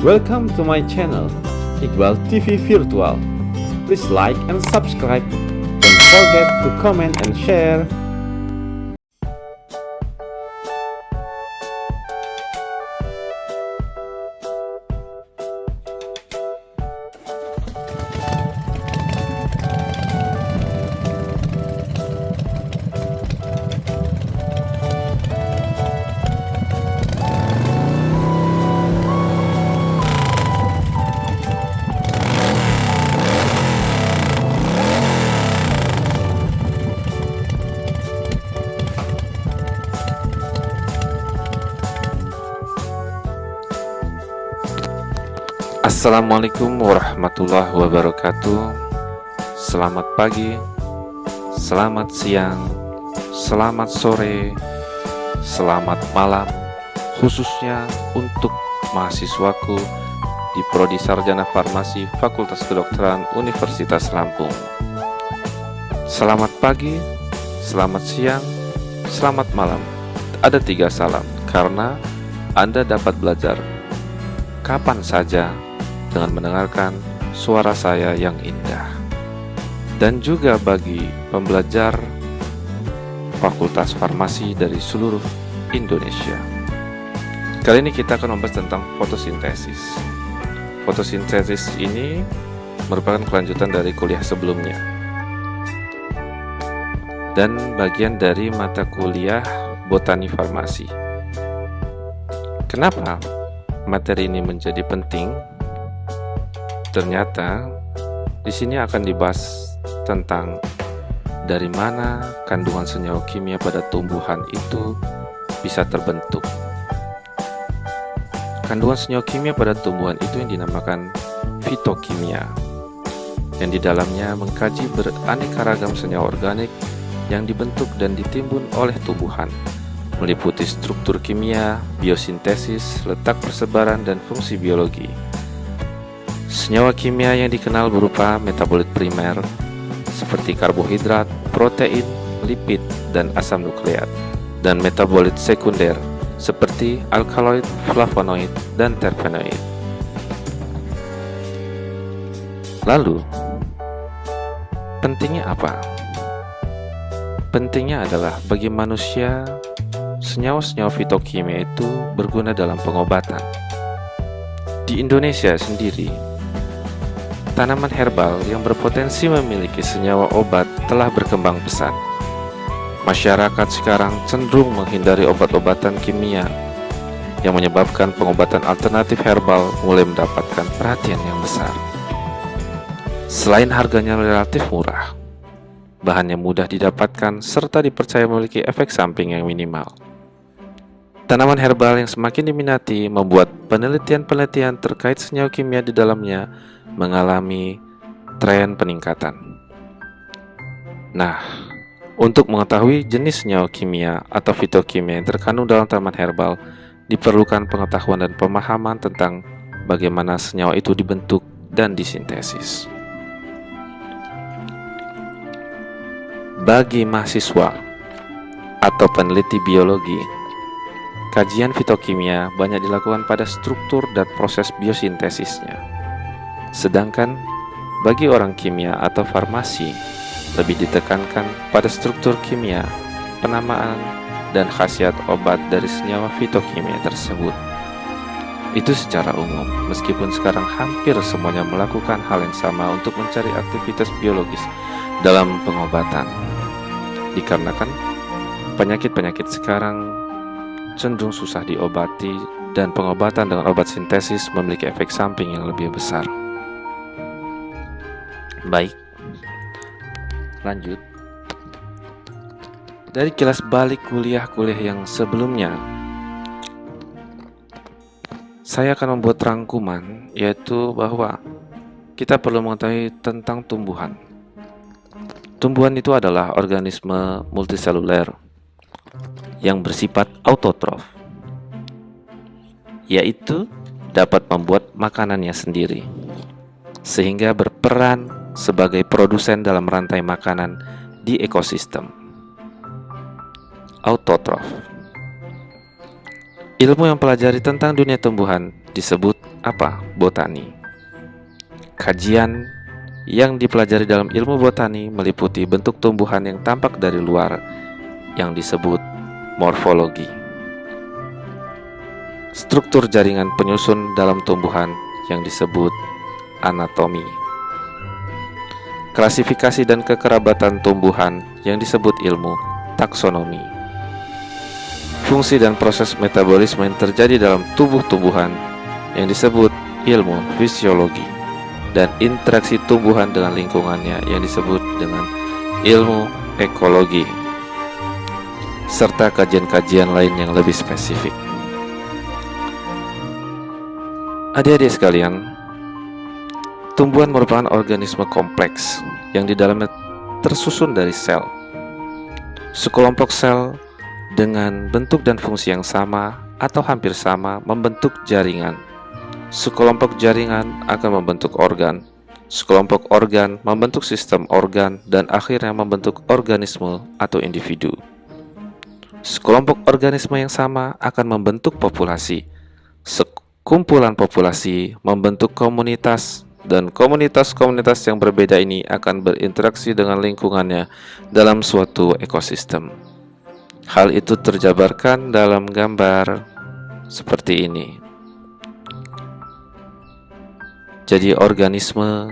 Welcome to my channel, Iqbal TV Virtual. Please like and subscribe. Don't forget to comment and share. Assalamualaikum warahmatullahi wabarakatuh. Selamat pagi, selamat siang, selamat sore, selamat malam, khususnya untuk mahasiswaku di Prodi Sarjana Farmasi Fakultas Kedokteran Universitas Lampung. Selamat pagi, selamat siang, selamat malam. Ada 3 salam karena Anda dapat belajar kapan saja dengan mendengarkan suara saya yang indah. Dan juga bagi pembelajar Fakultas Farmasi dari seluruh Indonesia. Kali ini kita akan membahas tentang fotosintesis. Fotosintesis ini merupakan kelanjutan dari kuliah sebelumnya dan bagian dari mata kuliah Botani Farmasi. Kenapa materi ini menjadi penting? Ternyata di sini akan dibahas tentang dari mana kandungan senyawa kimia pada tumbuhan itu bisa terbentuk. Kandungan senyawa kimia pada tumbuhan itu yang dinamakan fitokimia, yang di dalamnya mengkaji beraneka ragam senyawa organik yang dibentuk dan ditimbun oleh tumbuhan, meliputi struktur kimia, biosintesis, letak persebaran, dan fungsi biologi. Senyawa kimia yang dikenal berupa metabolit primer seperti karbohidrat, protein, lipid, dan asam nukleat, dan metabolit sekunder seperti alkaloid, flavonoid, dan terpenoid. Lalu, pentingnya apa? Pentingnya adalah bagi manusia, senyawa-senyawa fitokimia itu berguna dalam pengobatan. Di Indonesia sendiri, tanaman herbal yang berpotensi memiliki senyawa obat telah berkembang pesat. Masyarakat sekarang cenderung menghindari obat-obatan kimia yang menyebabkan pengobatan alternatif herbal mulai mendapatkan perhatian yang besar. Selain harganya relatif murah, bahannya mudah didapatkan serta dipercaya memiliki efek samping yang minimal. Tanaman herbal yang semakin diminati membuat penelitian-penelitian terkait senyawa kimia di dalamnya mengalami tren peningkatan. Nah, untuk mengetahui jenis senyawa kimia atau fitokimia yang terkandung dalam tanaman herbal, diperlukan pengetahuan dan pemahaman tentang bagaimana senyawa itu dibentuk dan disintesis. Bagi mahasiswa atau peneliti biologi, kajian fitokimia banyak dilakukan pada struktur dan proses biosintesisnya. Sedangkan bagi orang kimia atau farmasi, lebih ditekankan pada struktur kimia, penamaan, dan khasiat obat dari senyawa fitokimia tersebut. Itu secara umum, meskipun sekarang hampir semuanya melakukan hal yang sama untuk mencari aktivitas biologis dalam pengobatan. Dikarenakan penyakit-penyakit sekarang cenderung susah diobati dan pengobatan dengan obat sintesis memiliki efek samping yang lebih besar. Baik, lanjut. Dari kilas balik kuliah-kuliah yang sebelumnya, saya akan membuat rangkuman, yaitu bahwa kita perlu mengetahui tentang tumbuhan. Tumbuhan itu adalah organisme multiseluler yang bersifat autotrof, yaitu dapat membuat makanannya sendiri, sehingga berperan sebagai produsen dalam rantai makanan di ekosistem. Autotrof. Ilmu yang pelajari tentang dunia tumbuhan disebut Apa botani? Kajian yang dipelajari dalam ilmu botani meliputi bentuk tumbuhan yang tampak dari luar yang disebut morfologi, struktur jaringan penyusun dalam tumbuhan yang disebut anatomi, klasifikasi dan kekerabatan tumbuhan yang disebut ilmu taksonomi, fungsi dan proses metabolisme yang terjadi dalam tubuh tumbuhan yang disebut ilmu fisiologi, dan interaksi tumbuhan dengan lingkungannya yang disebut dengan ilmu ekologi, serta kajian-kajian lain yang lebih spesifik. Adik-adik sekalian, tumbuhan merupakan organisme kompleks yang di dalamnya tersusun dari sel. Sekelompok sel dengan bentuk dan fungsi yang sama atau hampir sama membentuk jaringan. Sekelompok jaringan akan membentuk organ, sekelompok organ membentuk sistem organ, dan akhirnya membentuk organisme atau individu. Sekelompok organisme yang sama akan membentuk populasi. Sekumpulan populasi membentuk komunitas, dan komunitas-komunitas yang berbeda ini akan berinteraksi dengan lingkungannya dalam suatu ekosistem. Hal itu terjabarkan dalam gambar seperti ini. Jadi organisme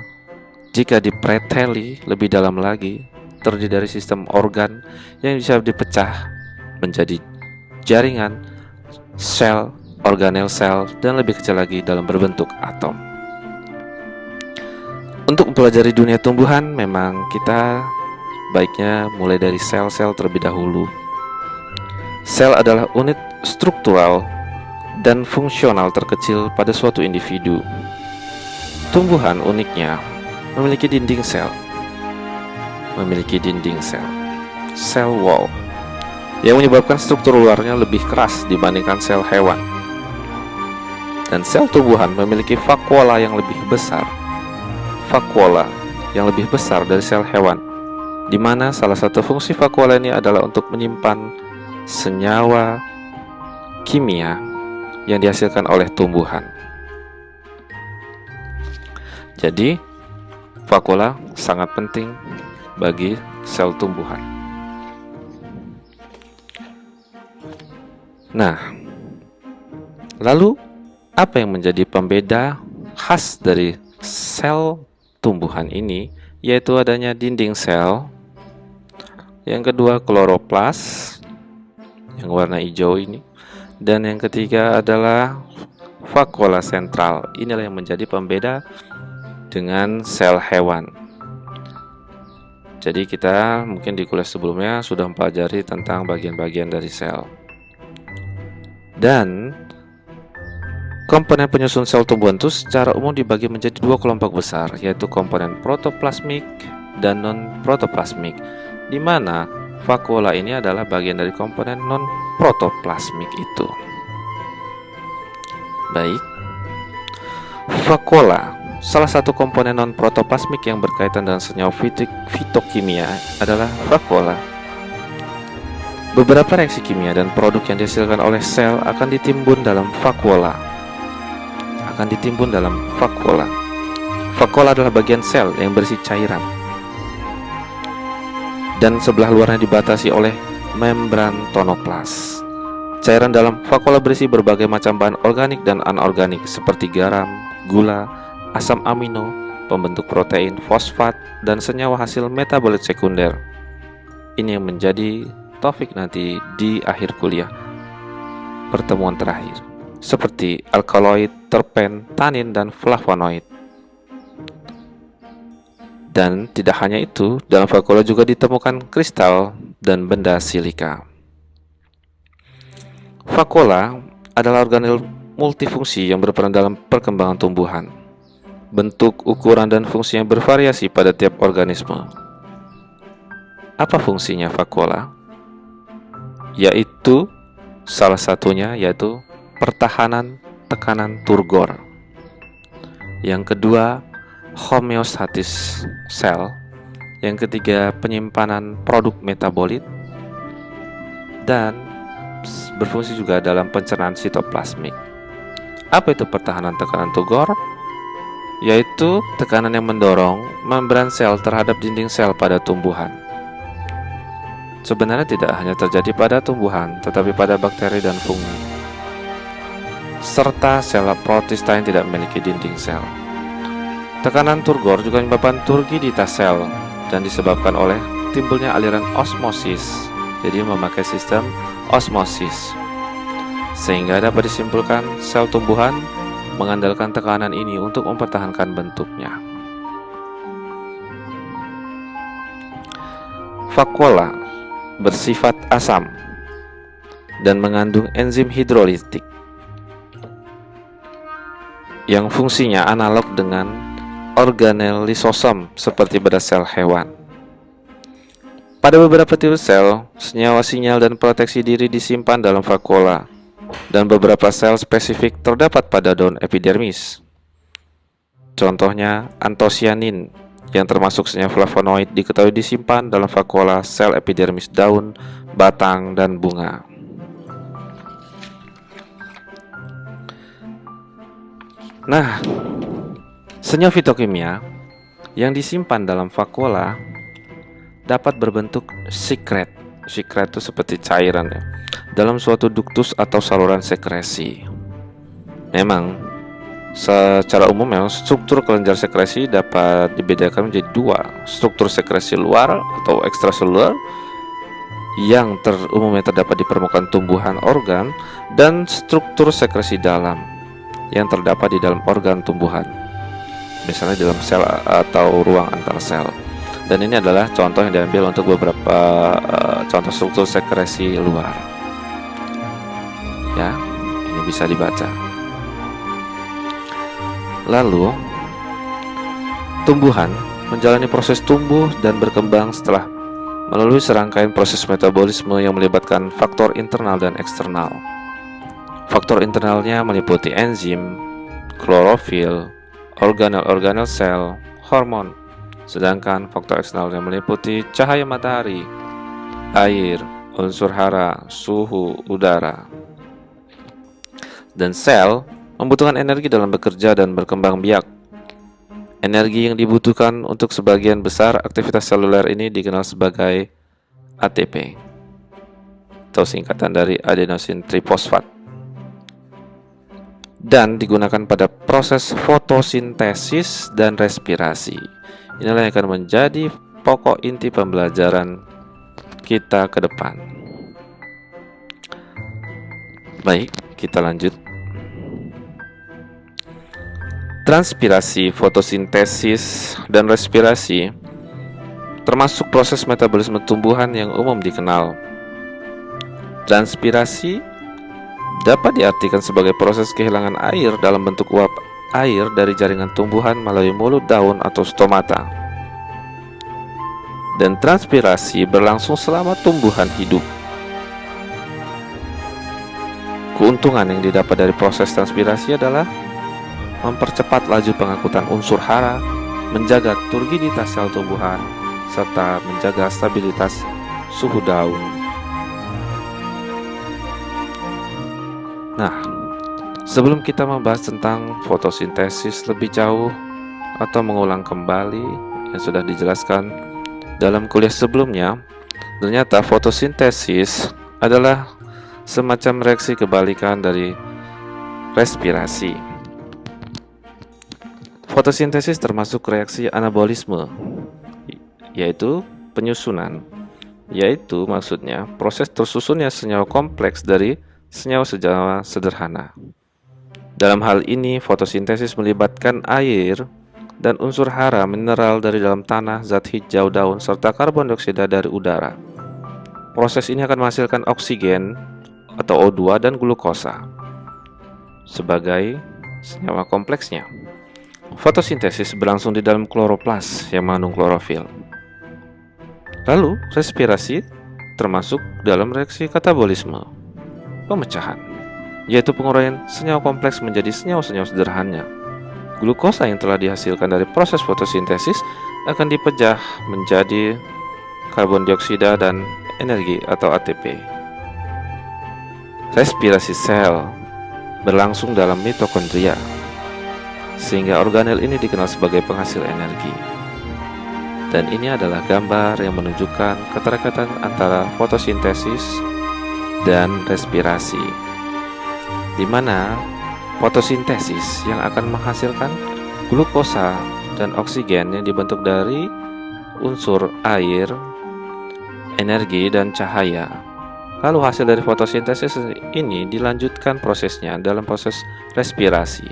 jika dipreteli lebih dalam lagi terdiri dari sistem organ yang bisa dipecah menjadi jaringan, sel, organel sel, dan lebih kecil lagi dalam berbentuk atom. Untuk mempelajari dunia tumbuhan memang kita baiknya mulai dari sel-sel terlebih dahulu. Sel adalah unit struktural dan fungsional terkecil pada suatu individu. Tumbuhan uniknya memiliki dinding sel, cell wall, yang menyebabkan struktur luarnya lebih keras dibandingkan sel hewan. Dan sel tumbuhan memiliki vakuola yang lebih besar, dari sel hewan, di mana salah satu fungsi vakuola ini adalah untuk menyimpan senyawa kimia yang dihasilkan oleh tumbuhan. Jadi, vakuola sangat penting bagi sel tumbuhan. Nah, lalu apa yang menjadi pembeda khas dari sel tumbuhan ini? Yaitu adanya dinding sel. Yang kedua, kloroplas yang warna hijau ini. Dan yang ketiga adalah vakuola sentral. Inilah yang menjadi pembeda dengan sel hewan. Jadi kita mungkin di kuliah sebelumnya sudah mempelajari tentang bagian-bagian dari sel. Dan komponen penyusun sel tumbuhan itu secara umum dibagi menjadi dua kelompok besar, yaitu komponen protoplasmik dan non-protoplasmik, di mana vakuola ini adalah bagian dari komponen non-protoplasmik itu. Baik, vakuola, salah satu komponen non-protoplasmik yang berkaitan dengan senyawa fitokimia adalah vakuola. Beberapa reaksi kimia dan produk yang dihasilkan oleh sel akan ditimbun dalam vakuola. Vakuola adalah bagian sel yang berisi cairan, dan sebelah luarnya dibatasi oleh membran tonoplas. Cairan dalam vakuola berisi berbagai macam bahan organik dan anorganik seperti garam, gula, asam amino, pembentuk protein, fosfat, dan senyawa hasil metabolit sekunder. Ini yang menjadi topik nanti di akhir kuliah, pertemuan terakhir, seperti alkaloid, terpen, tanin, dan flavonoid. Dan tidak hanya itu, dalam vakuola juga ditemukan kristal dan benda silika. Vakuola adalah organel multifungsi yang berperan dalam perkembangan tumbuhan. Bentuk, ukuran, dan fungsinya bervariasi pada tiap organisme. Apa fungsinya vakuola? Yaitu salah satunya yaitu pertahanan tekanan turgor. Yang kedua, homeostatis sel. Yang ketiga, penyimpanan produk metabolit. Dan berfungsi juga dalam pencernaan sitoplasmik. Apa itu pertahanan tekanan Tugor? Yaitu tekanan yang mendorong membran sel terhadap dinding sel pada tumbuhan. Sebenarnya tidak hanya terjadi pada tumbuhan, tetapi pada bakteri dan fungi, serta sel protista yang tidak memiliki dinding sel. Tekanan turgor juga menyebabkan turgiditas sel dan disebabkan oleh timbulnya aliran osmosis, jadi memakai sistem osmosis, sehingga dapat disimpulkan sel tumbuhan mengandalkan tekanan ini untuk mempertahankan bentuknya. Vakuola bersifat asam dan mengandung enzim hidrolitik yang fungsinya analog dengan organel lisosom seperti pada sel hewan. Pada beberapa tipe sel, senyawa sinyal dan proteksi diri disimpan dalam vakuola, dan beberapa sel spesifik terdapat pada daun epidermis. Contohnya, antosianin yang termasuk senyawa flavonoid diketahui disimpan dalam vakuola sel epidermis daun, batang, dan bunga. Nah, senyawa fitokimia yang disimpan dalam vakuola dapat berbentuk sekret. Sekret itu seperti cairan ya, dalam suatu duktus atau saluran sekresi. Memang secara umum memang struktur kelenjar sekresi dapat dibedakan menjadi dua, struktur sekresi luar atau ekstraseluler yang umumnya terdapat di permukaan tumbuhan organ, dan struktur sekresi dalam yang terdapat di dalam organ tumbuhan, misalnya dalam sel atau ruang antar sel. Dan ini adalah contoh yang diambil untuk beberapa contoh struktur sekresi luar. Ya, ini bisa dibaca. Lalu, tumbuhan menjalani proses tumbuh dan berkembang setelah melalui serangkaian proses metabolisme yang melibatkan faktor internal dan eksternal. Faktor internalnya meliputi enzim, klorofil, organel-organel sel, hormon. Sedangkan faktor eksternalnya meliputi cahaya matahari, air, unsur hara, suhu, udara. Dan sel membutuhkan energi dalam bekerja dan berkembang biak. Energi yang dibutuhkan untuk sebagian besar aktivitas seluler ini dikenal sebagai ATP, atau singkatan dari adenosine trifosfat, dan digunakan pada proses fotosintesis dan respirasi. Inilah yang akan menjadi pokok inti pembelajaran kita ke depan. Baik, kita lanjut. Transpirasi, fotosintesis, dan respirasi termasuk proses metabolisme tumbuhan yang umum dikenal. Transpirasi dapat diartikan sebagai proses kehilangan air dalam bentuk uap air dari jaringan tumbuhan melalui mulut daun atau stomata. Dan transpirasi berlangsung selama tumbuhan hidup. Keuntungan yang didapat dari proses transpirasi adalah mempercepat laju pengangkutan unsur hara, menjaga turgiditas sel tumbuhan, serta menjaga stabilitas suhu daun. Nah, sebelum kita membahas tentang fotosintesis lebih jauh atau mengulang kembali yang sudah dijelaskan dalam kuliah sebelumnya, ternyata fotosintesis adalah semacam reaksi kebalikan dari respirasi. Fotosintesis termasuk reaksi anabolisme, yaitu penyusunan, yaitu maksudnya proses tersusunnya senyawa kompleks dari senyawa-senyawa sederhana. Dalam hal ini, fotosintesis melibatkan air dan unsur hara mineral dari dalam tanah, zat hijau daun, serta karbon dioksida dari udara. Proses ini akan menghasilkan oksigen atau O2 dan glukosa sebagai senyawa kompleksnya. Fotosintesis berlangsung di dalam kloroplas yang mengandung klorofil. Lalu, respirasi termasuk dalam reaksi katabolisme, pemecahan, yaitu penguraian senyawa kompleks menjadi senyawa-senyawa sederhana. Glukosa yang telah dihasilkan dari proses fotosintesis akan dipecah menjadi karbon dioksida dan energi atau ATP. Respirasi sel berlangsung dalam mitokondria, sehingga organel ini dikenal sebagai penghasil energi. Dan ini adalah gambar yang menunjukkan keterkaitan antara fotosintesis dan respirasi, di mana fotosintesis yang akan menghasilkan glukosa dan oksigen yang dibentuk dari unsur air, energi, dan cahaya. Lalu hasil dari fotosintesis ini dilanjutkan prosesnya dalam proses respirasi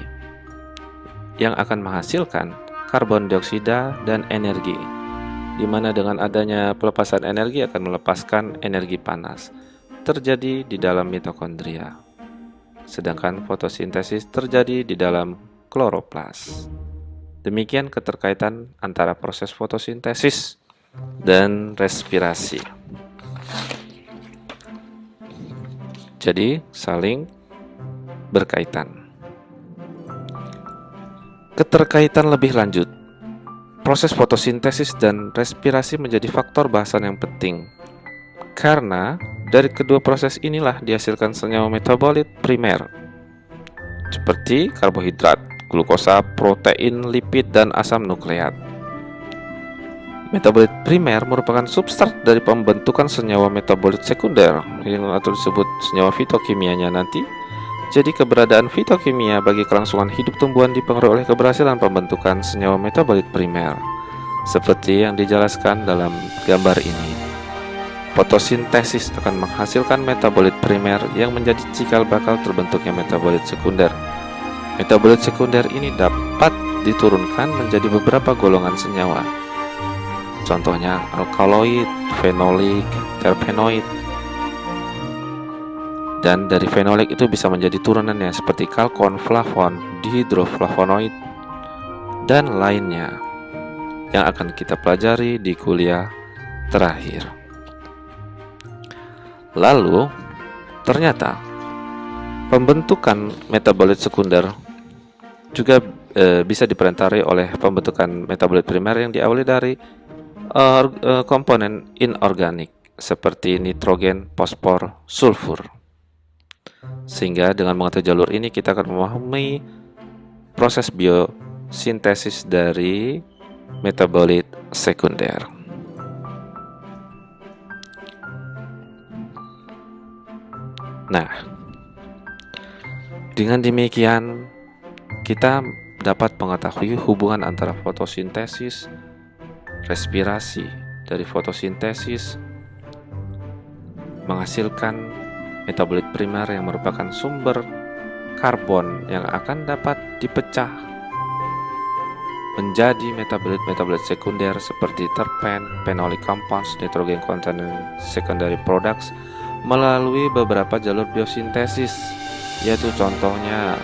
yang akan menghasilkan karbon dioksida dan energi, di mana dengan adanya pelepasan energi akan melepaskan energi panas terjadi di dalam mitokondria, sedangkan fotosintesis terjadi di dalam kloroplas. Demikian keterkaitan antara proses fotosintesis dan respirasi. Jadi saling berkaitan. Keterkaitan lebih lanjut, proses fotosintesis dan respirasi menjadi faktor bahasan yang penting, karena dari kedua proses inilah dihasilkan senyawa metabolit primer seperti karbohidrat, glukosa, protein, lipid, dan asam nukleat. Metabolit primer merupakan substrat dari pembentukan senyawa metabolit sekunder yang disebut senyawa fitokimianya nanti. Jadi keberadaan fitokimia bagi kelangsungan hidup tumbuhan dipengaruhi oleh keberhasilan pembentukan senyawa metabolit primer, seperti yang dijelaskan dalam gambar ini. Fotosintesis akan menghasilkan metabolit primer yang menjadi cikal bakal terbentuknya metabolit sekunder. Metabolit sekunder ini dapat diturunkan menjadi beberapa golongan senyawa. Contohnya alkaloid, fenolik, terpenoid. Dan dari fenolik itu bisa menjadi turunannya seperti kalkon, flavon, dihidroflavonoid, dan lainnya yang akan kita pelajari di kuliah terakhir. Lalu, ternyata pembentukan metabolit sekunder juga bisa diperantari oleh pembentukan metabolit primer yang diawali dari komponen inorganik seperti nitrogen, fosfor, sulfur. Sehingga dengan mengetahui jalur ini kita akan memahami proses biosintesis dari metabolit sekunder. Nah, dengan demikian kita dapat mengetahui hubungan antara fotosintesis, respirasi. Dari fotosintesis menghasilkan metabolit primer yang merupakan sumber karbon yang akan dapat dipecah menjadi metabolit sekunder seperti terpen, phenolic compounds, nitrogen containing secondary products melalui beberapa jalur biosintesis, yaitu contohnya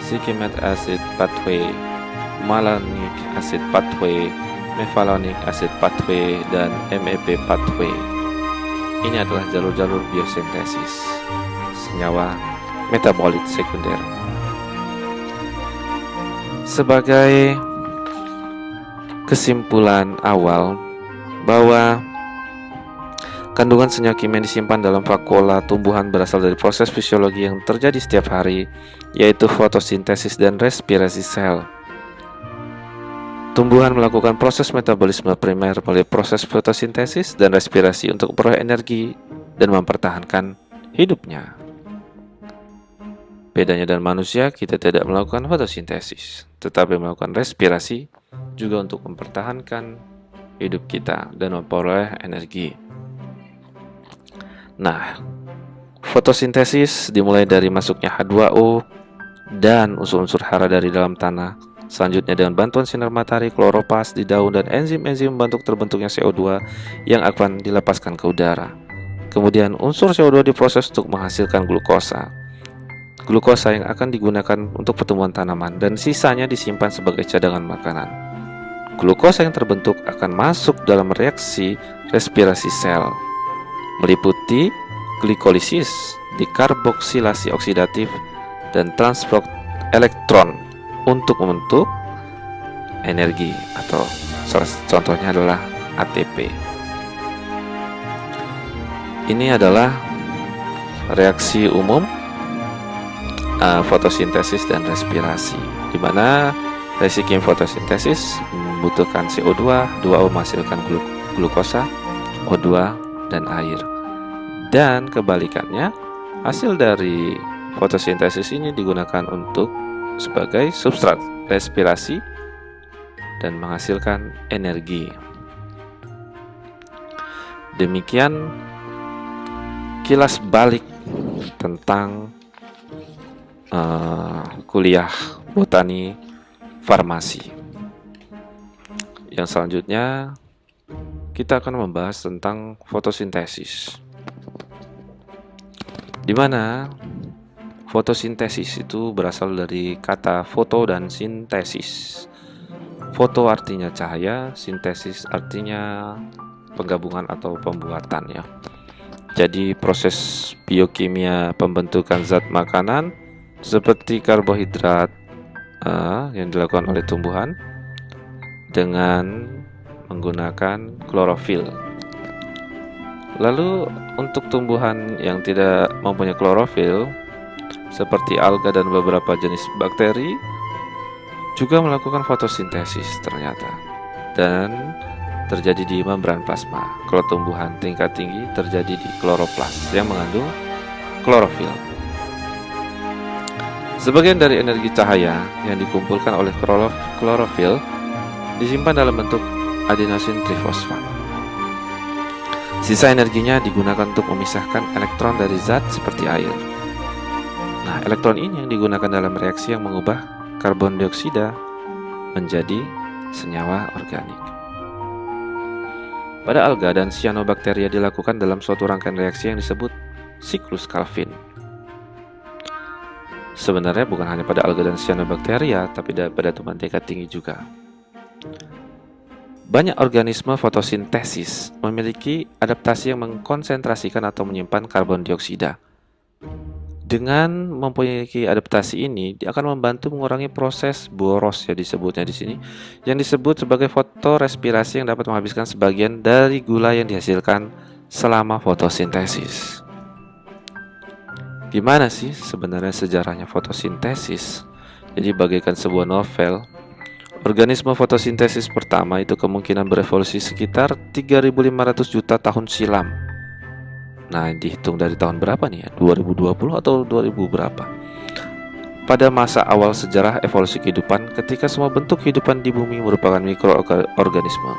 shikimate acid pathway, malonic acid pathway, mevalonic acid pathway, dan MEP pathway. Ini adalah jalur-jalur biosintesis senyawa metabolit sekunder. Sebagai kesimpulan awal bahwa kandungan senyawa kimia yang disimpan dalam vakuola tumbuhan berasal dari proses fisiologi yang terjadi setiap hari, yaitu fotosintesis dan respirasi sel. Tumbuhan melakukan proses metabolisme primer melalui proses fotosintesis dan respirasi untuk memperoleh energi dan mempertahankan hidupnya. Bedanya dengan manusia, kita tidak melakukan fotosintesis, tetapi melakukan respirasi juga untuk mempertahankan hidup kita dan memperoleh energi. Nah, fotosintesis dimulai dari masuknya H2O dan unsur-unsur hara dari dalam tanah. Selanjutnya dengan bantuan sinar matahari, kloroplast di daun, dan enzim-enzim membantu terbentuknya CO2 yang akan dilepaskan ke udara. Kemudian unsur CO2 diproses untuk menghasilkan glukosa. Glukosa yang akan digunakan untuk pertumbuhan tanaman dan sisanya disimpan sebagai cadangan makanan. Glukosa yang terbentuk akan masuk dalam reaksi respirasi sel, meliputi glikolisis, dekarboksilasi oksidatif, dan transport elektron untuk membentuk energi, atau salah contohnya adalah ATP. Ini adalah reaksi umum fotosintesis dan respirasi, di mana resikim fotosintesis membutuhkan CO2, 2O menghasilkan glukosa, O2 dan air. Dan kebalikannya, hasil dari fotosintesis ini digunakan untuk sebagai substrat respirasi dan menghasilkan energi. Demikian kilas balik tentang kuliah botani farmasi. Yang selanjutnya kita akan membahas tentang fotosintesis, di mana fotosintesis itu berasal dari kata foto dan sintesis. Foto artinya cahaya, sintesis artinya penggabungan atau pembuatan ya. Jadi proses biokimia pembentukan zat makanan seperti karbohidrat yang dilakukan oleh tumbuhan dengan menggunakan klorofil. Lalu untuk tumbuhan yang tidak mempunyai klorofil seperti alga dan beberapa jenis bakteri juga melakukan fotosintesis ternyata, dan terjadi di membran plasma. Kalau tumbuhan tingkat tinggi terjadi di kloroplas yang mengandung klorofil. Sebagian dari energi cahaya yang dikumpulkan oleh klorofil disimpan dalam bentuk adenosin trifosfat. Sisa energinya digunakan untuk memisahkan elektron dari zat seperti air. Nah, elektron ini yang digunakan dalam reaksi yang mengubah karbon dioksida menjadi senyawa organik. Pada alga dan cyanobacteria dilakukan dalam suatu rangkaian reaksi yang disebut siklus Calvin. Sebenarnya bukan hanya pada alga dan cyanobacteria, tapi pada tumbuhan tingkat tinggi juga. Banyak organisme fotosintesis memiliki adaptasi yang mengkonsentrasikan atau menyimpan karbon dioksida. Dengan memiliki adaptasi ini, dia akan membantu mengurangi proses boros ya disebutnya di sini, yang disebut sebagai fotorespirasi, yang dapat menghabiskan sebagian dari gula yang dihasilkan selama fotosintesis. Gimana sih sebenarnya sejarahnya fotosintesis? Jadi bagaikan sebuah novel, organisme fotosintesis pertama itu kemungkinan berevolusi sekitar 3.500 juta tahun silam. Nah, dihitung dari tahun berapa nih ya? 2020 atau 2000 berapa? Pada masa awal sejarah evolusi kehidupan, ketika semua bentuk kehidupan di bumi merupakan mikroorganisme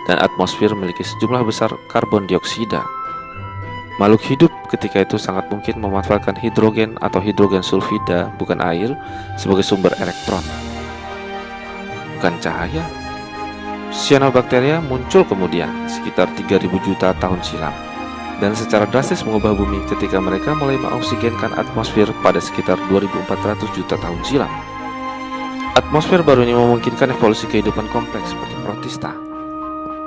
dan atmosfer memiliki sejumlah besar karbon dioksida. Makhluk hidup ketika itu sangat mungkin memanfaatkan hidrogen atau hidrogen sulfida, bukan air, sebagai sumber elektron, bukan cahaya. Cyanobacteria muncul kemudian sekitar 3.000 juta tahun silam dan secara drastis mengubah bumi ketika mereka mulai mengoksigenkan atmosfer pada sekitar 2.400 juta tahun silam. Atmosfer baru ini memungkinkan evolusi kehidupan kompleks seperti protista.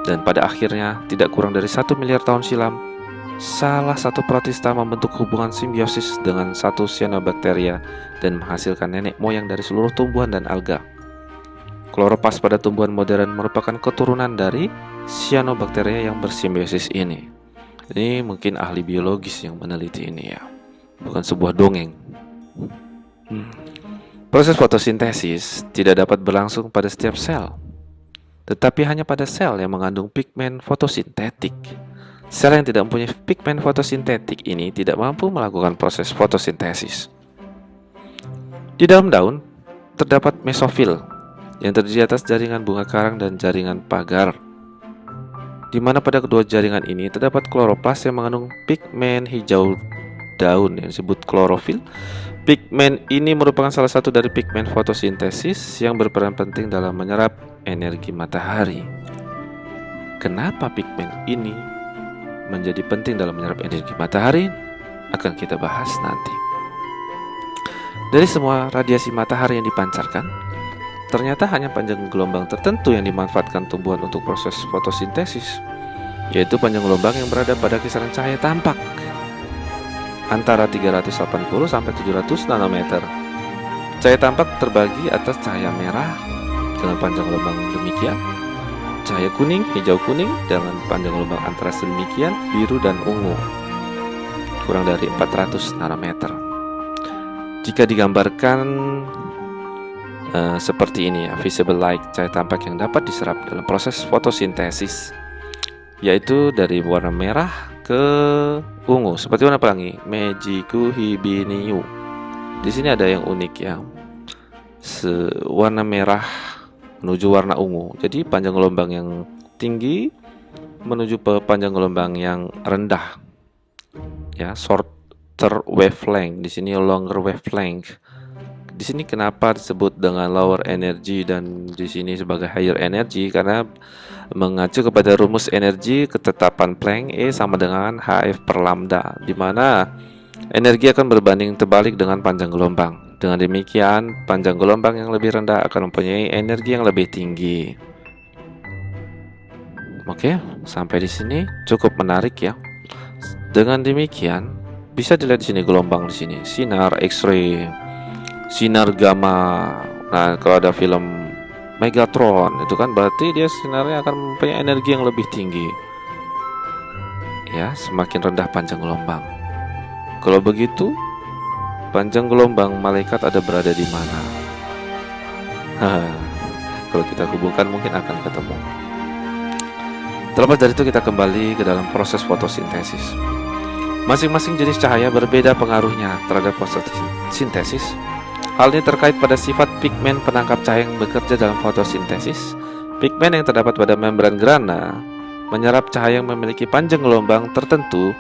Dan pada akhirnya, tidak kurang dari 1 miliar tahun silam, salah satu protista membentuk hubungan simbiosis dengan satu cyanobacteria dan menghasilkan nenek moyang dari seluruh tumbuhan dan alga. Kloroplas pada tumbuhan modern merupakan keturunan dari cyanobacteria yang bersimbiosis ini. Ini mungkin ahli biologis yang meneliti ini ya, bukan sebuah dongeng. Proses fotosintesis tidak dapat berlangsung pada setiap sel, tetapi hanya pada sel yang mengandung pigmen fotosintetik. Sel yang tidak mempunyai pigmen fotosintetik ini tidak mampu melakukan proses fotosintesis. Di dalam daun terdapat mesofil yang terdiri atas jaringan bunga karang dan jaringan pagar, di mana pada kedua jaringan ini terdapat kloroplas yang mengandung pigmen hijau daun yang disebut klorofil. Pigmen ini merupakan salah satu dari pigmen fotosintesis yang berperan penting dalam menyerap energi matahari. Kenapa pigmen ini menjadi penting dalam menyerap energi matahari? Akan kita bahas nanti. Dari semua radiasi matahari yang dipancarkan, ternyata hanya panjang gelombang tertentu yang dimanfaatkan tumbuhan untuk proses fotosintesis, yaitu panjang gelombang yang berada pada kisaran cahaya tampak antara 380 sampai 700 nanometer. Cahaya tampak terbagi atas cahaya merah dengan panjang gelombang demikian, cahaya kuning, hijau kuning dengan panjang gelombang antara sedemikian, biru dan ungu kurang dari 400 nanometer. Jika digambarkan seperti ini ya, visible light, cahaya tampak yang dapat diserap dalam proses fotosintesis, yaitu dari warna merah ke ungu seperti warna pelangi, Meiji-ku Hibiniu. Di sini ada yang unik ya, warna merah menuju warna ungu. Jadi panjang gelombang yang tinggi menuju ke panjang gelombang yang rendah. Ya, shorter wavelength. Di sini longer wavelength. Di sini kenapa disebut dengan lower energy dan di sini sebagai higher energy? Karena mengacu kepada rumus energi ketetapan Planck, E sama dengan Hf per lambda, di mana energi akan berbanding terbalik dengan panjang gelombang. Dengan demikian, panjang gelombang yang lebih rendah akan mempunyai energi yang lebih tinggi. Oke, sampai di sini cukup menarik ya. Dengan demikian, bisa dilihat di sini gelombang di sini, sinar X-ray, sinar gamma. Nah, kalau ada film Megatron itu kan berarti dia sinarnya akan mempunyai energi yang lebih tinggi. Ya, semakin rendah panjang gelombang. Kalau begitu, panjang gelombang malaikat ada berada di mana? Kalau kita hubungkan mungkin akan ketemu. Terlepas dari itu, kita kembali ke dalam proses fotosintesis. Masing-masing jenis cahaya berbeda pengaruhnya terhadap fotosintesis. Hal ini terkait pada sifat pigmen penangkap cahaya yang bekerja dalam fotosintesis. Pigmen yang terdapat pada membran grana menyerap cahaya yang memiliki panjang gelombang tertentu.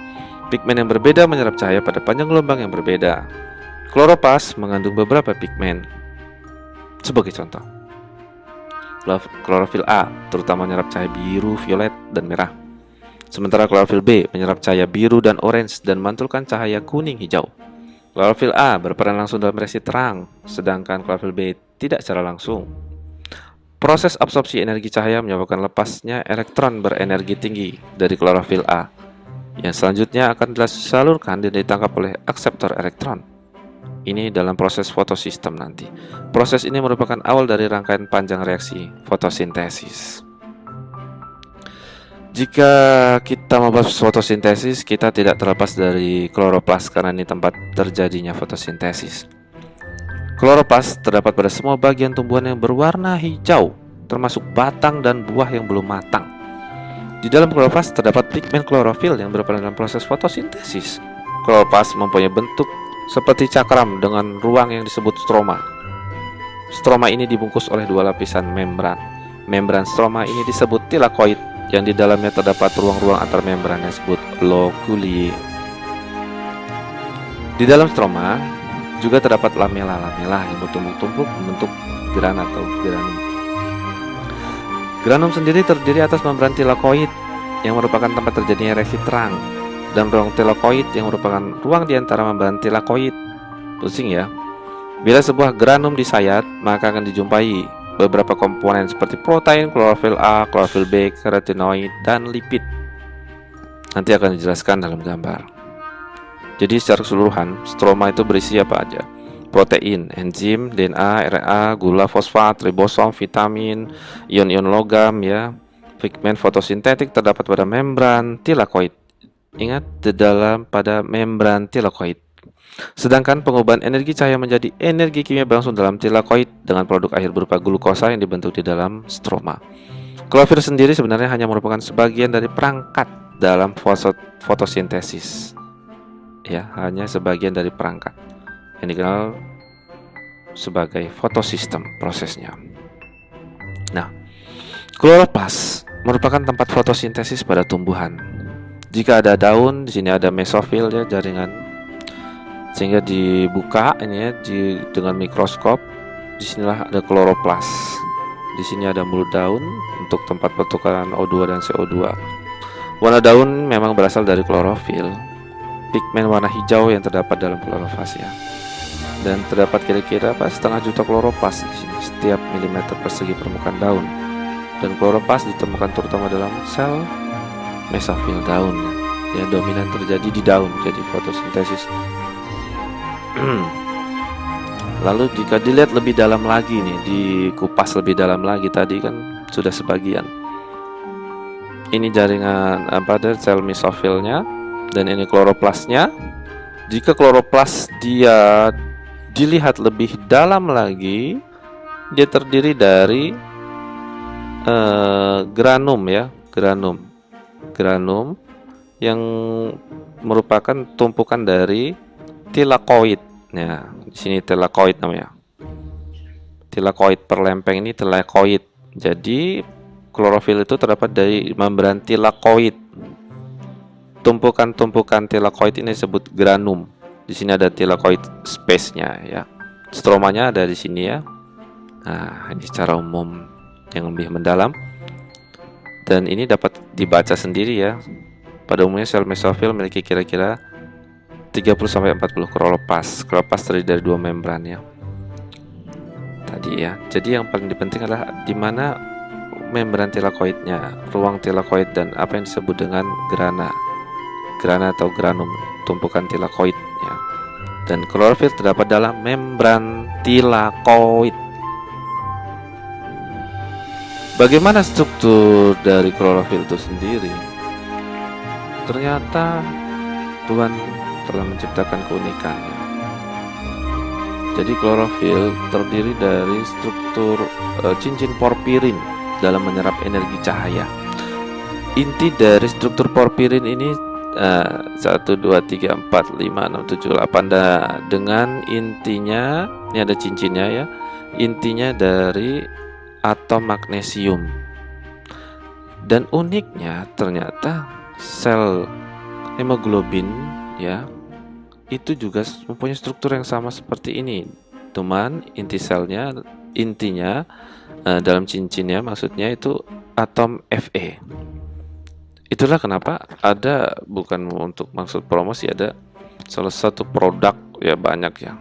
Pigmen yang berbeda menyerap cahaya pada panjang gelombang yang berbeda. Kloroplast mengandung beberapa pigmen. Sebagai contoh, klorofil A terutama menyerap cahaya biru, violet, dan merah. Sementara klorofil B menyerap cahaya biru dan orange dan memantulkan cahaya kuning hijau. Klorofil A berperan langsung dalam reaksi terang, sedangkan klorofil B tidak secara langsung. Proses absorpsi energi cahaya menyebabkan lepasnya elektron berenergi tinggi dari klorofil A, yang selanjutnya akan disalurkan dan ditangkap oleh akseptor elektron. Ini dalam proses fotosistem nanti. Proses ini merupakan awal dari rangkaian panjang reaksi fotosintesis. Jika kita membahas fotosintesis, kita tidak terlepas dari kloroplast karena ini tempat terjadinya fotosintesis. Kloroplast terdapat pada semua bagian tumbuhan yang berwarna hijau, termasuk batang dan buah yang belum matang. Di dalam kloroplast terdapat pigmen klorofil yang berperan dalam proses fotosintesis. Kloroplast mempunyai bentuk seperti cakram dengan ruang yang disebut stroma. Stroma ini dibungkus oleh dua lapisan membran. Membran stroma ini disebut tilakoid, yang di dalamnya terdapat ruang-ruang antar membran yang disebut loculi. Di dalam stroma juga terdapat lamela-lamela yang bertumpuk-tumpuk membentuk grana atau granum. Granum sendiri terdiri atas membran tilakoid yang merupakan tempat terjadinya reaksi terang, dan ruang tilakoid yang merupakan ruang di antara membran tilakoid. Pusing ya. Bila sebuah granum disayat, maka akan dijumpai beberapa komponen seperti protein, klorofil A, klorofil B, karotenoid, dan lipid. Nanti akan dijelaskan dalam gambar. Jadi secara keseluruhan, stroma itu berisi apa aja? Protein, enzim, DNA, RNA, gula, fosfat, ribosom, vitamin, ion-ion logam ya. Pigmen fotosintetik terdapat pada membran tilakoid. Ingat, di dalam pada membran tilakoid. Sedangkan pengubahan energi cahaya menjadi energi kimia berlangsung dalam tilakoid dengan produk akhir berupa glukosa yang dibentuk di dalam stroma. Klorofil sendiri sebenarnya hanya merupakan sebagian dari perangkat dalam fotosintesis. Ya, hanya sebagian dari perangkat yang dikenal sebagai fotosistem prosesnya. Nah, kloroplast merupakan tempat fotosintesis pada tumbuhan. Jika ada daun, di sini ada mesofil ya, jaringan, sehingga dibuka ini ya dengan mikroskop. Disinilah ada kloroplast. Di sini ada mulut daun untuk tempat pertukaran O2 dan CO2. Warna daun memang berasal dari klorofil, pigmen warna hijau yang terdapat dalam kloroplast ya. Dan terdapat kira-kira setengah juta kloroplast di sini setiap milimeter persegi permukaan daun. Dan kloroplast ditemukan terutama dalam sel mesofil daun ya, dominan terjadi di daun. Jadi fotosintesis. Lalu jika dilihat lebih dalam lagi nih, dikupas lebih dalam lagi, tadi kan sudah sebagian. Ini jaringan dari sel mesofilnya, dan ini kloroplastnya. Jika kloroplast dia dilihat lebih dalam lagi, dia terdiri dari granum ya, granum yang merupakan tumpukan dari tilakoid. Nah, di sini tilakoid namanya. Tilakoid per lempeng ini tilakoid. Jadi klorofil itu terdapat dari membran tilakoid. Tumpukan-tumpukan tilakoid ini disebut granum. Di sini ada tilakoid space-nya ya. Stromanya ada di sini ya. Nah, ini secara umum yang lebih mendalam. Dan ini dapat dibaca sendiri ya. Pada umumnya sel mesofil memiliki kira-kira 30-40 kloroplas. Kloroplas terdiri dari 2 membran ya. Tadi ya. Jadi yang paling penting adalah di mana membran tilakoidnya, ruang tilakoid, dan apa yang disebut dengan grana atau granum, tumpukan tilakoid ya. Dan klorofil terdapat dalam membran tilakoid. Bagaimana struktur dari klorofil itu sendiri? Ternyata Tuhan telah menciptakan keunikannya. Jadi klorofil terdiri dari struktur cincin porfirin dalam menyerap energi cahaya. Inti dari struktur porfirin ini 1, 2, 3, 4, 5, 6, 7, 8 dengan intinya, ini ada cincinnya ya, intinya dari atom magnesium. Dan uniknya ternyata sel hemoglobin ya, itu juga mempunyai struktur yang sama seperti ini. Cuman intinya dalam cincinnya maksudnya itu atom Fe. Itulah kenapa ada, bukan untuk maksud promosi, ada salah satu produk ya, banyak ya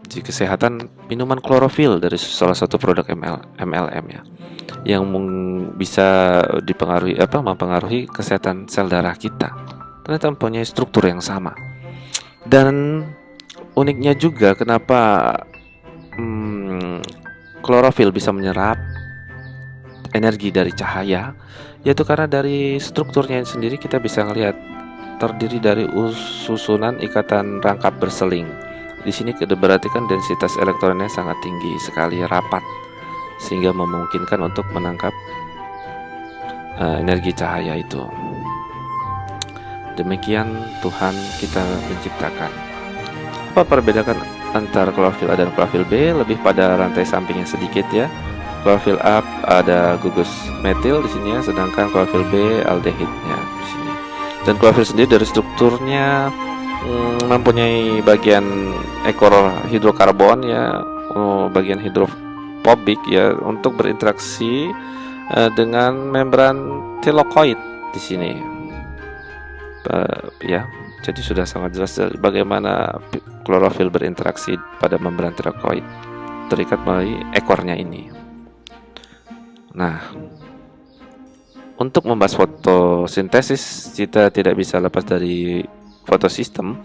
di kesehatan, minuman klorofil dari salah satu produk MLM ya, yang bisa mempengaruhi kesehatan sel darah kita. Ternyata mempunyai struktur yang sama. Dan uniknya juga kenapa klorofil bisa menyerap energi dari cahaya, yaitu karena dari strukturnya sendiri kita bisa melihat terdiri dari susunan ikatan rangkap berseling. Di sini berarti kan densitas elektronnya sangat tinggi sekali, rapat, sehingga memungkinkan untuk menangkap energi cahaya itu. Demikian Tuhan kita menciptakan. Apa perbedaan antara klorofil A dan klorofil B? Lebih pada rantai sampingnya sedikit ya. Klorofil A ada gugus metil di sini ya, sedangkan klorofil B aldehidnya di sini. Dan klorofil sendiri dari strukturnya mempunyai bagian ekor hidrokarbon ya, bagian hidrofobik ya, untuk berinteraksi dengan membran tilakoid di sini. Ya, jadi sudah sangat jelas bagaimana klorofil berinteraksi pada membran tilakoid, terikat melalui ekornya ini. Nah, untuk membahas fotosintesis, kita tidak bisa lepas dari fotosistem,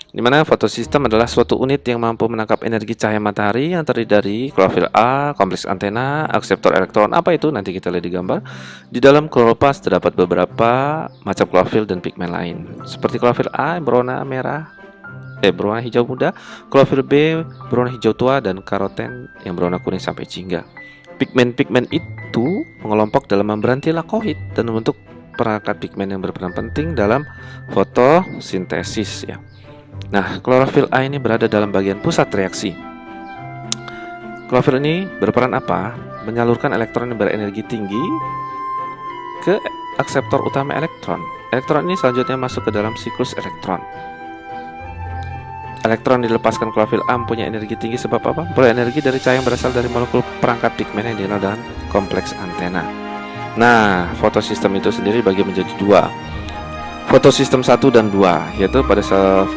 di mana fotosistem adalah suatu unit yang mampu menangkap energi cahaya matahari yang terdiri dari klorofil A, kompleks antena, akseptor elektron. Apa itu? Nanti kita lihat di gambar. Di dalam kloroplas terdapat beberapa macam klorofil dan pigmen lain, seperti klorofil A yang berwarna berwarna hijau muda, klorofil B berwarna hijau tua, dan karoten yang berwarna kuning sampai jingga. Pigmen-pigmen itu mengelompok dalam membran tilakoid dan membentuk perangkat pigmen yang berperan penting dalam fotosintesis ya. Nah, klorofil A ini berada dalam bagian pusat reaksi. Klorofil ini berperan apa? Menyalurkan elektron yang berenergi tinggi ke akseptor utama elektron. Elektron ini selanjutnya masuk ke dalam siklus elektron. Elektron dilepaskan klorofil A mempunyai energi tinggi sebab apa? Memperoleh energi dari cahaya yang berasal dari molekul perangkat pigmen yang dikenal dengan kompleks antena. Nah, fotosistem itu sendiri dibagi menjadi 2. Fotosistem 1 dan 2, yaitu pada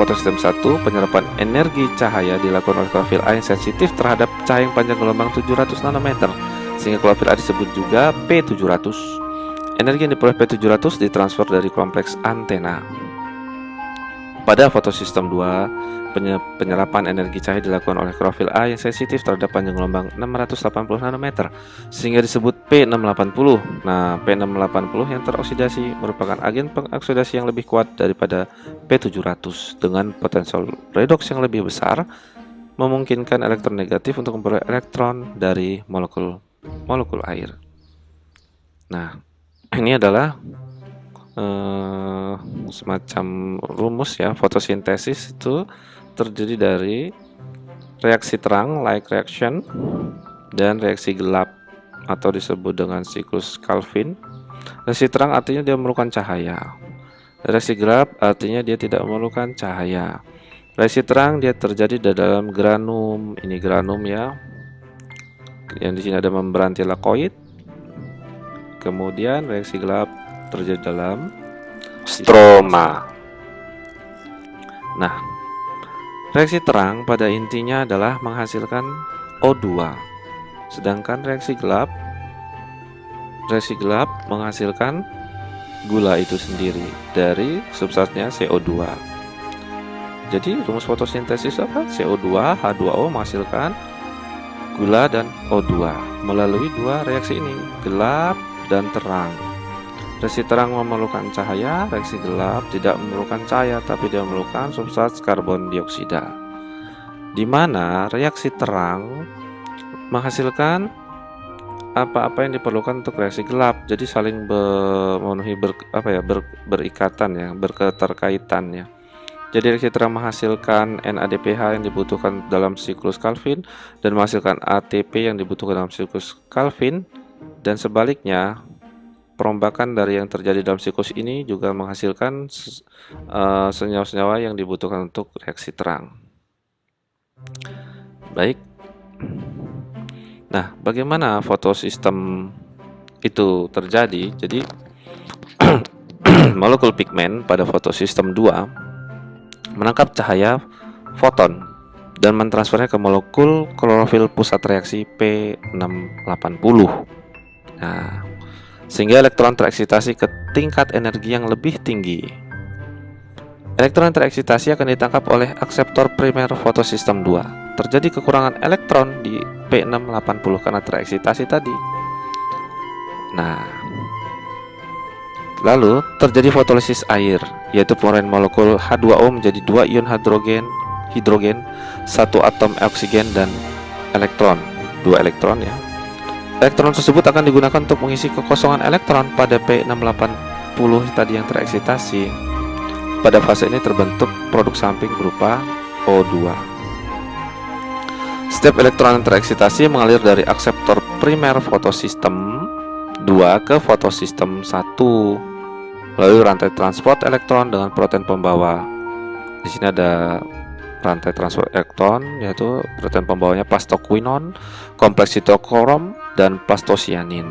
fotosistem 1 penyerapan energi cahaya dilakukan oleh klorofil A yang sensitif terhadap cahaya yang panjang gelombang 700 nanometer, sehingga klorofil A disebut juga P700. Energi yang diperoleh P700 ditransfer dari kompleks antena. Pada fotosistem 2, penyerapan energi cahaya dilakukan oleh klorofil A yang sensitif terhadap panjang gelombang 680 nanometer, sehingga disebut P680. Nah, P680 yang teroksidasi merupakan agen pengoksidasi yang lebih kuat daripada P700 dengan potensial redoks yang lebih besar memungkinkan elektron negatif untuk memperoleh elektron dari molekul air. Nah, ini adalah semacam rumus ya. Fotosintesis itu terdiri dari reaksi terang, light reaction, dan reaksi gelap atau disebut dengan siklus Calvin. Reaksi terang artinya dia memerlukan cahaya. Reaksi gelap artinya dia tidak memerlukan cahaya. Reaksi terang dia terjadi di dalam granum. Ini granum ya. Yang di sini ada membran tilakoid. Kemudian reaksi gelap terjadi dalam stroma. Nah, reaksi terang pada intinya adalah menghasilkan O2. Sedangkan reaksi gelap menghasilkan gula itu sendiri dari substratnya CO2. Jadi rumus fotosintesis apa? CO2, H2O menghasilkan gula dan O2 melalui dua reaksi ini, gelap dan terang. Reaksi terang memerlukan cahaya, reaksi gelap tidak memerlukan cahaya tapi dia memerlukan substrat karbon dioksida. Di mana reaksi terang menghasilkan apa-apa yang diperlukan untuk reaksi gelap. Jadi saling memenuhi berikatan ya, berketerkaitan ya. Jadi reaksi terang menghasilkan NADPH yang dibutuhkan dalam siklus Calvin dan menghasilkan ATP yang dibutuhkan dalam siklus Calvin, dan sebaliknya perombakan dari yang terjadi dalam siklus ini juga menghasilkan senyawa-senyawa yang dibutuhkan untuk reaksi terang. Baik. Nah, bagaimana fotosistem itu terjadi? Jadi molekul pigmen pada fotosistem 2 menangkap cahaya foton dan mentransfernya ke molekul klorofil pusat reaksi P680. Nah, sehingga elektron tereksitasi ke tingkat energi yang lebih tinggi. Elektron tereksitasi akan ditangkap oleh akseptor primer fotosistem 2. Terjadi kekurangan elektron di P680 karena tereksitasi tadi. Nah, lalu terjadi fotolisis air, yaitu penguraian molekul H2O menjadi 2 ion hidrogen, 1 atom oksigen dan elektron, 2 elektron ya. Elektron tersebut akan digunakan untuk mengisi kekosongan elektron pada P680 tadi yang tereksitasi. Pada fase ini terbentuk produk samping berupa O2. Setiap elektron yang tereksitasi mengalir dari akseptor primer fotosistem 2 ke fotosistem 1 melalui rantai transport elektron dengan protein pembawa. Di sini ada rantai transport elektron, yaitu protein pembawanya plastoquinon, kompleks sitokrom, dan plastosianin.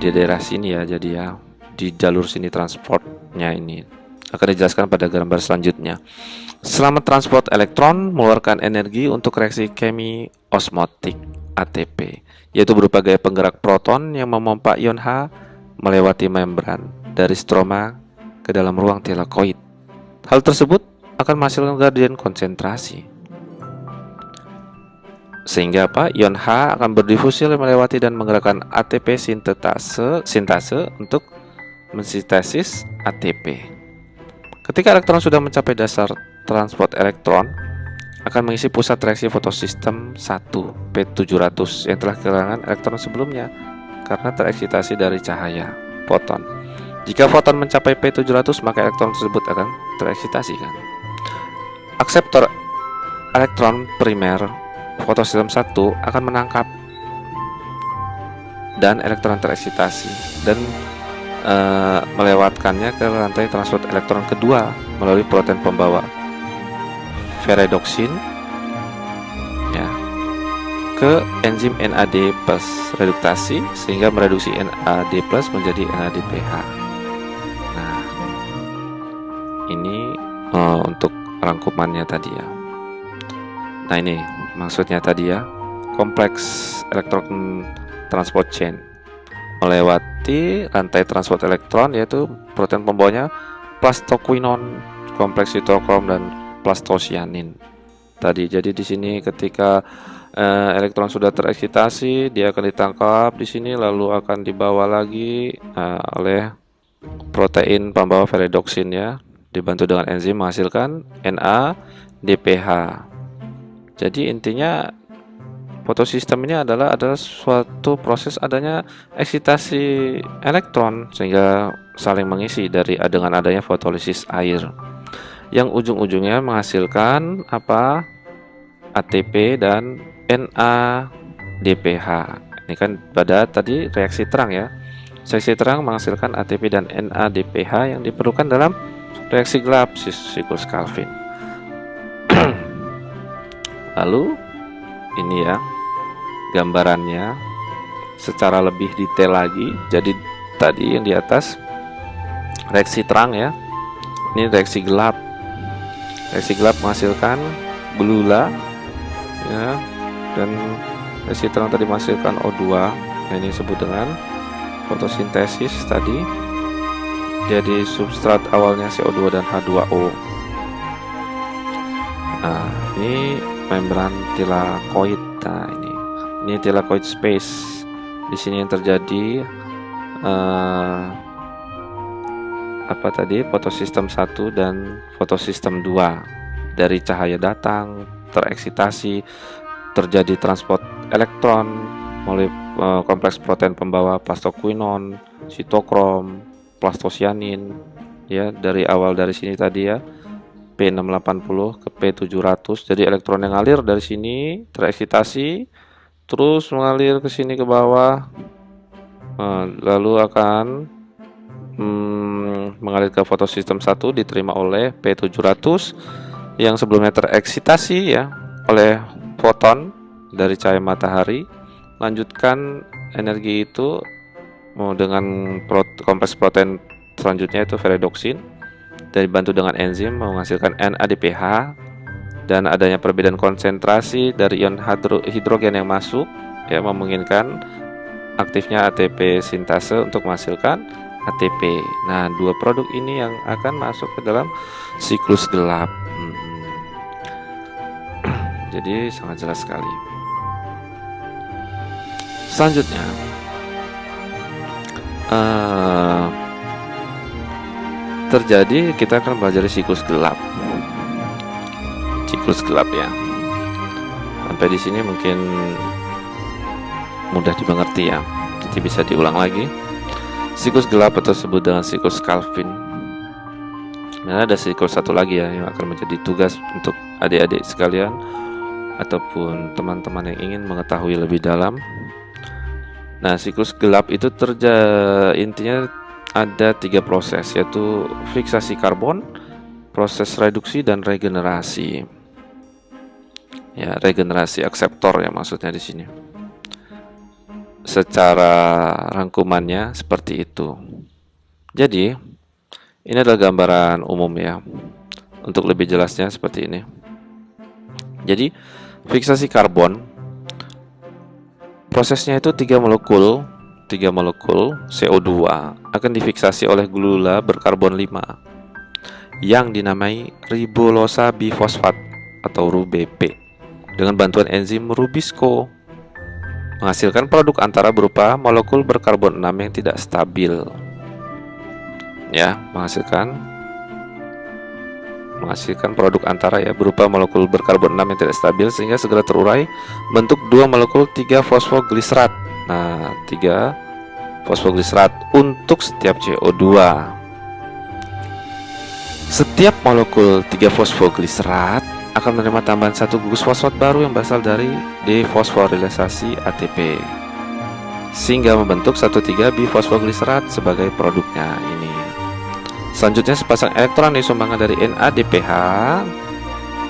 Di daerah sini ya, jadi ya di jalur sini transportnya ini akan dijelaskan pada gambar selanjutnya. Selama transport elektron mengeluarkan energi untuk reaksi kemi osmotik ATP, yaitu berupa gaya penggerak proton yang memompa ion H melewati membran dari stroma ke dalam ruang tilakoid. Hal tersebut akan menghasilkan gradien konsentrasi. Sehingga ion H akan berdifusi melewati dan menggerakkan ATP sintase untuk mensintesis ATP. Ketika elektron sudah mencapai dasar transport elektron, akan mengisi pusat reaksi fotosistem 1 P700 yang telah kehilangan elektron sebelumnya karena tereksitasi dari cahaya foton. Jika foton mencapai P700, maka elektron tersebut akan tereksitasi kan. Akseptor elektron primer fotosistem 1 akan menangkap dan elektron tereksitasi dan melewatkannya ke rantai transport elektron kedua melalui protein pembawa ferredoxin ya, ke enzim NAD+ reduktasi sehingga mereduksi NAD+ menjadi NADPH. Nah, ini untuk rangkumannya tadi ya. Nah, ini maksudnya tadi ya, kompleks elektron transport chain melewati rantai transport elektron, yaitu protein pembawanya plastoquinon, kompleks sitokrom, dan plastosianin tadi. Jadi di sini ketika elektron sudah tereksitasi, dia akan ditangkap di sini lalu akan dibawa lagi oleh protein pembawa ferredoxin ya, dibantu dengan enzim menghasilkan NADPH. Jadi intinya fotosistem ini adalah suatu proses adanya eksitasi elektron sehingga saling mengisi dengan adanya fotolisis air yang ujung-ujungnya menghasilkan apa? ATP dan NADPH. Ini kan pada tadi reaksi terang ya. Reaksi terang menghasilkan ATP dan NADPH yang diperlukan dalam reaksi gelap siklus Calvin. Lalu ini ya gambarannya secara lebih detail lagi. Jadi tadi yang di atas reaksi terang ya. Ini reaksi gelap. Reaksi gelap menghasilkan belula ya, dan reaksi terang tadi menghasilkan O2. Nah, ini disebut dengan fotosintesis tadi. Jadi substrat awalnya CO2 dan H2O. Nah, ini membran tilakoid. Nah, ini tilakoid space. Di sini yang terjadi fotosistem 1 dan fotosistem 2. Dari cahaya datang tereksitasi, terjadi transport elektron melalui kompleks protein pembawa plastoquinon, sitokrom, plastosianin ya, dari sini tadi ya, P680 ke P700. Jadi elektron yang ngalir dari sini tereksitasi terus mengalir ke sini ke bawah, lalu akan mengalir ke fotosistem 1, diterima oleh P700 yang sebelumnya tereksitasi ya oleh foton dari cahaya matahari. Lanjutkan energi itu dengan kompleks protein selanjutnya itu ferredoksin, dan dibantu dengan enzim menghasilkan NADPH, dan adanya perbedaan konsentrasi dari ion hidrogen yang masuk ya memungkinkan aktifnya ATP sintase untuk menghasilkan ATP. Nah, dua produk ini yang akan masuk ke dalam siklus gelap. Jadi sangat jelas sekali. Selanjutnya terjadi, kita akan belajar siklus gelap. Siklus gelap ya. Sampai di sini mungkin mudah dimengerti ya. Jadi bisa diulang lagi. Siklus gelap atau disebut dengan siklus Calvin. Nah, ada siklus satu lagi ya yang akan menjadi tugas untuk adik-adik sekalian ataupun teman-teman yang ingin mengetahui lebih dalam. Nah, siklus gelap itu intinya ada 3 proses, yaitu fiksasi karbon, proses reduksi, dan regenerasi. Ya, regenerasi akseptor ya maksudnya di sini. Secara rangkumannya seperti itu. Jadi, ini adalah gambaran umum ya. Untuk lebih jelasnya seperti ini. Jadi, fiksasi karbon prosesnya itu 3 molekul CO2 akan difiksasi oleh gulula berkarbon 5 yang dinamai ribulosa bifosfat atau RuBP dengan bantuan enzim Rubisco, menghasilkan produk antara berupa molekul berkarbon 6 yang tidak stabil. Ya, menghasilkan produk antara ya berupa molekul berkarbon 6 yang tidak stabil sehingga segera terurai bentuk 2 molekul 3 fosfogliserat. Nah, 3 fosfogliserat untuk setiap CO2. Setiap molekul 3 fosfogliserat akan menerima tambahan 1 gugus fosfat baru yang berasal dari defosforilisasi ATP sehingga membentuk 1,3 bifosfogliserat sebagai produknya ini. Selanjutnya, sepasang elektron disumbangkan dari NADPH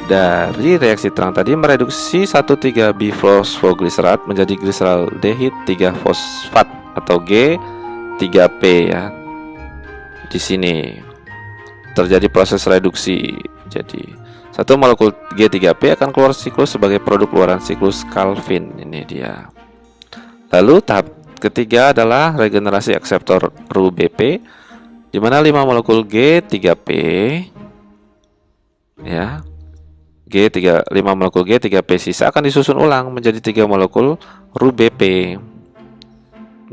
dari reaksi terang tadi mereduksi 1,3 bifosfogliserat menjadi gliseraldehid 3 fosfat atau G3P ya. Di sini terjadi proses reduksi. Jadi, satu molekul G3P akan keluar siklus sebagai produk keluaran siklus Calvin. Ini dia. Lalu tahap ketiga adalah regenerasi akseptor RuBP, di mana 5 molekul G3P ya, 5 molekul G3P sisa akan disusun ulang menjadi 3 molekul RuBP.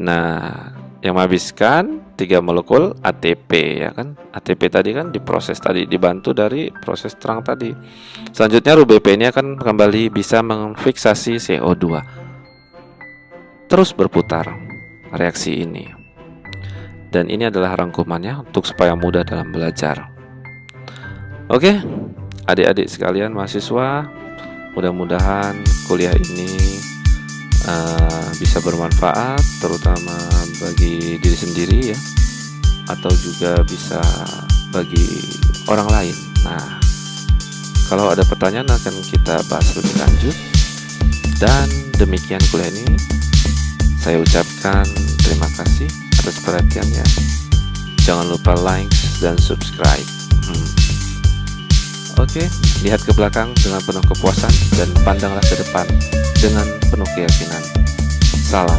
Nah, yang menghabiskan 3 molekul ATP, ya kan? ATP tadi kan diproses tadi, dibantu dari proses terang tadi. Selanjutnya RuBP ini akan kembali bisa memfiksasi CO2. Terus berputar reaksi ini. Dan ini adalah rangkumannya untuk supaya mudah dalam belajar. Oke, adik-adik sekalian mahasiswa, mudah-mudahan kuliah ini bisa bermanfaat, terutama bagi diri sendiri ya, atau juga bisa bagi orang lain. Nah, kalau ada pertanyaan akan kita bahas lebih lanjut. Dan demikian kuliah ini, saya ucapkan terima kasih atas perhatiannya. Jangan lupa like dan subscribe. Oke, lihat ke belakang dengan penuh kepuasan dan pandanglah ke depan dengan penuh keyakinan. Salam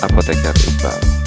Apoteker Iqbal.